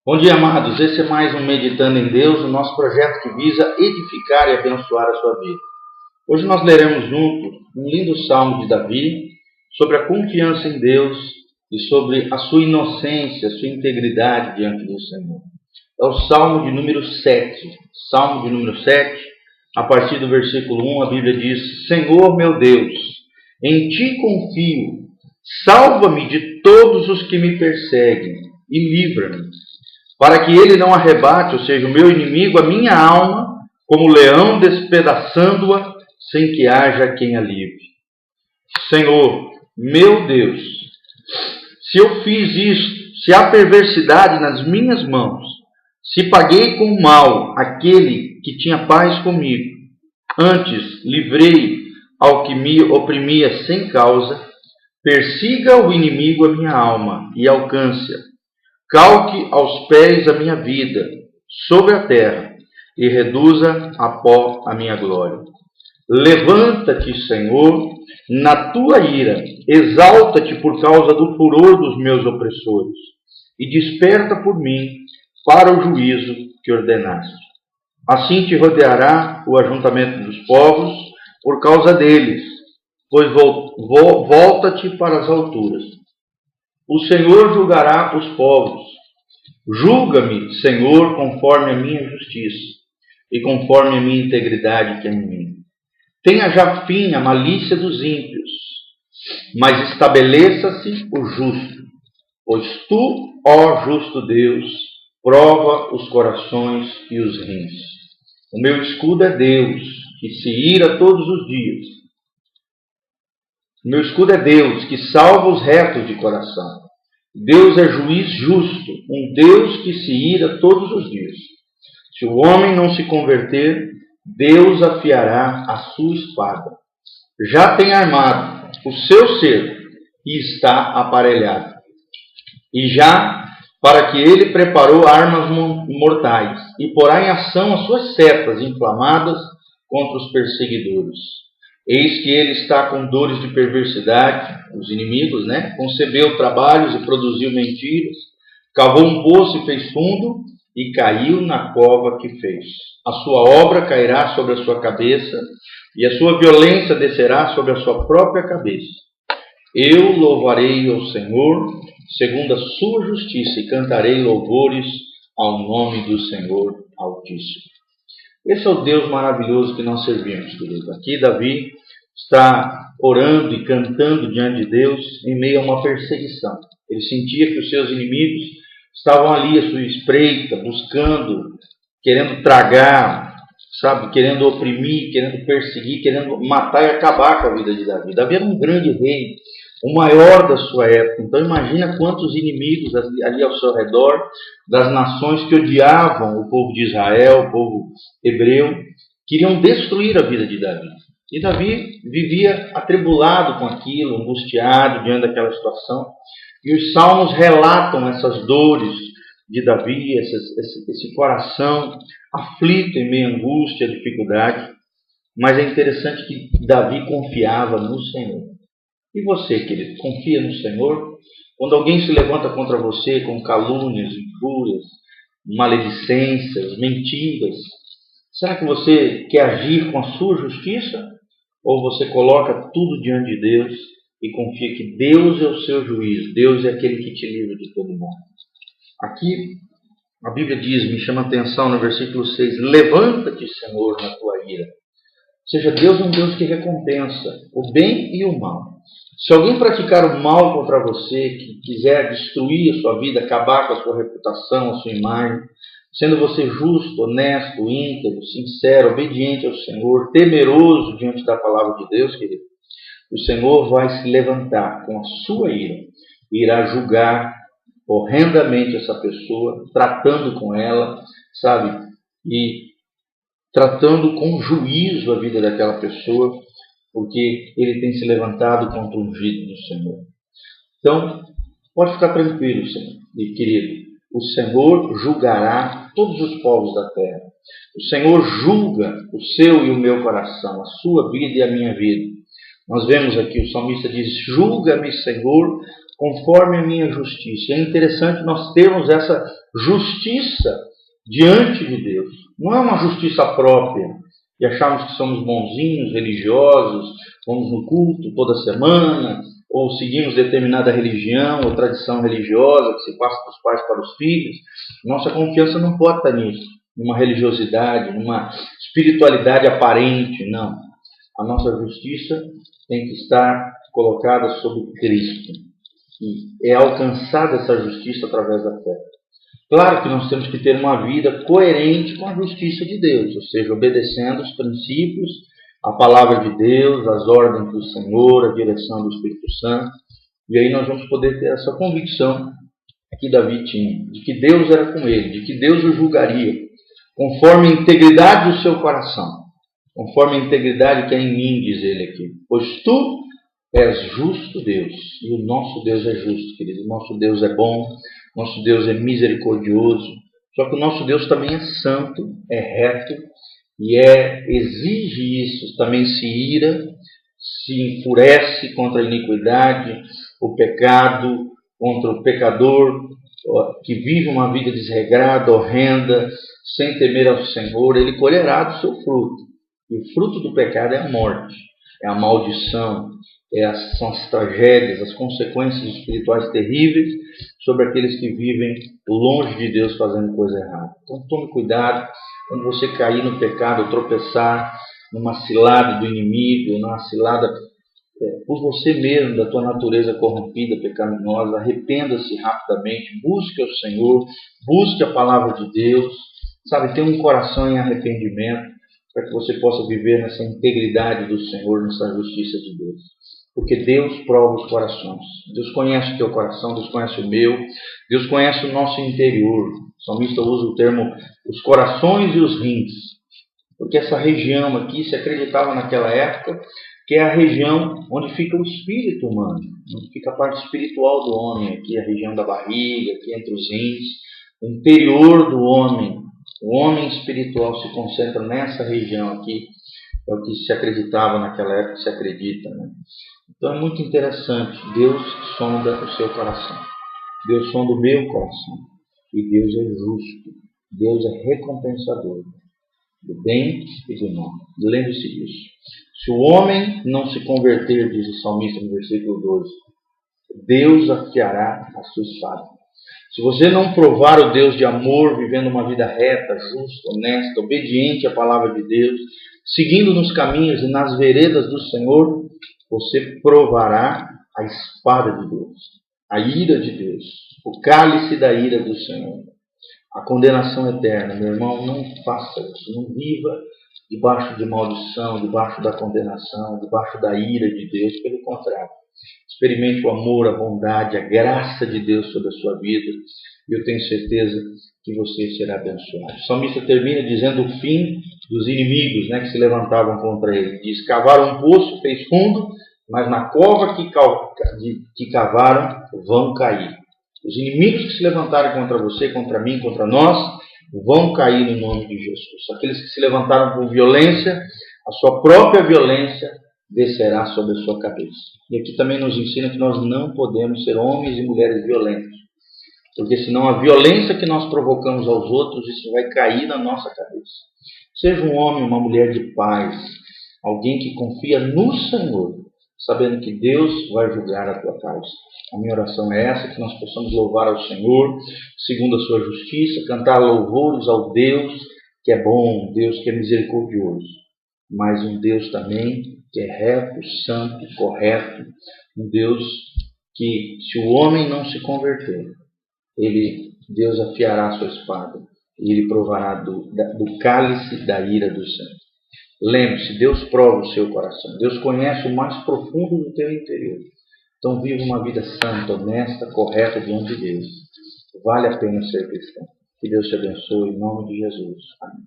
Bom dia, amados. Esse é mais um Meditando em Deus, o nosso projeto que visa edificar e abençoar a sua vida. Hoje nós leremos juntos um lindo salmo de Davi sobre a confiança em Deus e sobre a sua inocência, a sua integridade diante do Senhor. É o salmo de número 7. Salmo de número 7, a partir do versículo 1, a Bíblia diz: Senhor meu Deus, em ti confio, salva-me de todos os que me perseguem e livra-me, para que ele não arrebate, ou seja, o meu inimigo, a minha alma, como leão despedaçando-a, sem que haja quem a livre. Senhor, meu Deus, se eu fiz isto, se há perversidade nas minhas mãos, se paguei com mal aquele que tinha paz comigo, antes livrei ao que me oprimia sem causa, persiga o inimigo a minha alma e alcance-a. Calque aos pés a minha vida sobre a terra e reduza a pó a minha glória. Levanta-te, Senhor, na tua ira, exalta-te por causa do furor dos meus opressores e desperta por mim para o juízo que ordenaste. Assim te rodeará o ajuntamento dos povos por causa deles, pois volta-te para as alturas. O Senhor julgará os povos. Julga-me, Senhor, conforme a minha justiça e conforme a minha integridade que é em mim. Tenha já fim a malícia dos ímpios, mas estabeleça-se o justo. Pois tu, ó justo Deus, prova os corações e os rins. O meu escudo é Deus, que se ira todos os dias. O meu escudo é Deus, que salva os retos de coração. Deus é juiz justo, um Deus que se ira todos os dias. Se o homem não se converter, Deus afiará a sua espada. Já tem armado o seu cerco e está aparelhado. E já para que ele preparou armas mortais e porá em ação as suas setas inflamadas contra os perseguidores. Eis que ele está com dores de perversidade, os inimigos, concebeu trabalhos e produziu mentiras, cavou um poço e fez fundo, e caiu na cova que fez. A sua obra cairá sobre a sua cabeça, e a sua violência descerá sobre a sua própria cabeça. Eu louvarei ao Senhor, segundo a sua justiça, e cantarei louvores ao nome do Senhor Altíssimo. Esse é o Deus maravilhoso que nós servimos, querido. Aqui Davi está orando e cantando diante de Deus em meio a uma perseguição. Ele sentia que os seus inimigos estavam ali à sua espreita, buscando, querendo tragar, querendo oprimir, querendo perseguir, querendo matar e acabar com a vida de Davi. Davi era um grande rei, o maior da sua época. Então imagina quantos inimigos ali ao seu redor, das nações que odiavam o povo de Israel, o povo hebreu, queriam destruir a vida de Davi. E Davi vivia atribulado com aquilo, angustiado diante daquela situação. E os salmos relatam essas dores de Davi, esse coração aflito em meio à angústia, à dificuldade. Mas é interessante que Davi confiava no Senhor. E você, querido, confia no Senhor? Quando alguém se levanta contra você com calúnias, injúrias, maledicências, mentiras, será que você quer agir com a sua justiça? Ou você coloca tudo diante de Deus e confia que Deus é o seu juiz, Deus é aquele que te livra de todo mal? Aqui a Bíblia diz, me chama a atenção no versículo 6, levanta-te, Senhor, na tua ira. Ou seja, Deus é um Deus que recompensa o bem e o mal. Se alguém praticar o mal contra você, que quiser destruir a sua vida, acabar com a sua reputação, a sua imagem, sendo você justo, honesto, íntegro, sincero, obediente ao Senhor, temeroso diante da palavra de Deus, querido, o Senhor vai se levantar com a sua ira e irá julgar horrendamente essa pessoa, tratando com ela, e tratando com juízo a vida daquela pessoa, porque ele tem se levantado contra o ungido do Senhor. Então, pode ficar tranquilo, Senhor, e querido, o Senhor julgará todos os povos da terra. O Senhor julga o seu e o meu coração, a sua vida e a minha vida. Nós vemos aqui, o salmista diz, julga-me, Senhor, conforme a minha justiça. É interessante nós termos essa justiça diante de Deus. Não é uma justiça própria, e acharmos que somos bonzinhos, religiosos, vamos no culto toda semana, ou seguimos determinada religião ou tradição religiosa que se passa dos pais para os filhos. Nossa confiança não pode estar nisso, numa religiosidade, numa espiritualidade aparente, não. A nossa justiça tem que estar colocada sobre Cristo. E é alcançada essa justiça através da fé. Claro que nós temos que ter uma vida coerente com a justiça de Deus, ou seja, obedecendo os princípios, a palavra de Deus, as ordens do Senhor, a direção do Espírito Santo. E aí nós vamos poder ter essa convicção que Davi tinha, de que Deus era com ele, de que Deus o julgaria, conforme a integridade do seu coração, conforme a integridade que é em mim, diz ele aqui. Pois tu és justo, Deus, e o nosso Deus é justo, querido. O nosso Deus é bom, nosso Deus é misericordioso, só que o nosso Deus também é santo, é reto, e exige isso, também se ira, se enfurece contra a iniquidade, o pecado, contra o pecador que vive uma vida desregrada, horrenda, sem temer ao Senhor. Ele colherá do seu fruto. E o fruto do pecado é a morte, é a maldição, são as tragédias, as consequências espirituais terríveis sobre aqueles que vivem longe de Deus fazendo coisa errada. Então tome cuidado quando você cair no pecado, tropeçar numa cilada do inimigo, numa cilada por você mesmo, da tua natureza corrompida, pecaminosa. Arrependa-se rapidamente, busque o Senhor, busque a palavra de Deus, sabe, tenha um coração em arrependimento, para que você possa viver nessa integridade do Senhor, nessa justiça de Deus. Porque Deus prova os corações. Deus conhece o teu coração, Deus conhece o meu, Deus conhece o nosso interior. O salmista usa o termo os corações e os rins, porque essa região aqui se acreditava naquela época que é a região onde fica o espírito humano, onde fica a parte espiritual do homem, aqui a região da barriga, aqui entre os rins, o interior do homem. O homem espiritual se concentra nessa região aqui, é o que se acreditava naquela época, se acredita, né? Então é muito interessante, Deus sonda o seu coração, Deus sonda o meu coração, e Deus é justo, Deus é recompensador do bem e do mal. Lembre-se disso. Se o homem não se converter, diz o salmista no versículo 12, Deus afiará a sua espada. Se você não provar o Deus de amor, vivendo uma vida reta, justa, honesta, obediente à palavra de Deus, seguindo nos caminhos e nas veredas do Senhor, você provará a espada de Deus, a ira de Deus, o cálice da ira do Senhor, a condenação eterna. Meu irmão, não faça isso, não viva debaixo de maldição, debaixo da condenação, debaixo da ira de Deus. Pelo contrário, experimente o amor, a bondade, a graça de Deus sobre a sua vida, e eu tenho certeza que você será abençoado. O salmista termina dizendo o fim dos inimigos, né, que se levantavam contra ele. Diz: cavaram um poço, fez fundo, mas na cova que cavaram vão cair. Os inimigos que se levantarem contra você, contra mim, contra nós, vão cair no nome de Jesus. Aqueles que se levantaram com violência, a sua própria violência descerá sobre a sua cabeça. E aqui também nos ensina que nós não podemos ser homens e mulheres violentos, porque senão a violência que nós provocamos aos outros, isso vai cair na nossa cabeça. Seja um homem, uma mulher de paz, alguém que confia no Senhor, sabendo que Deus vai julgar a tua causa. A minha oração é essa, que nós possamos louvar ao Senhor, segundo a sua justiça, cantar louvores ao Deus que é bom, Deus que é misericordioso, mas um Deus também que é reto, santo, correto, um Deus que, se o homem não se converter, Deus afiará a sua espada e ele provará do cálice da ira do Senhor. Lembre-se, Deus prova o seu coração, Deus conhece o mais profundo do teu interior. Então viva uma vida santa, honesta, correta diante de Deus. Vale a pena ser cristão. Que Deus te abençoe em nome de Jesus. Amém.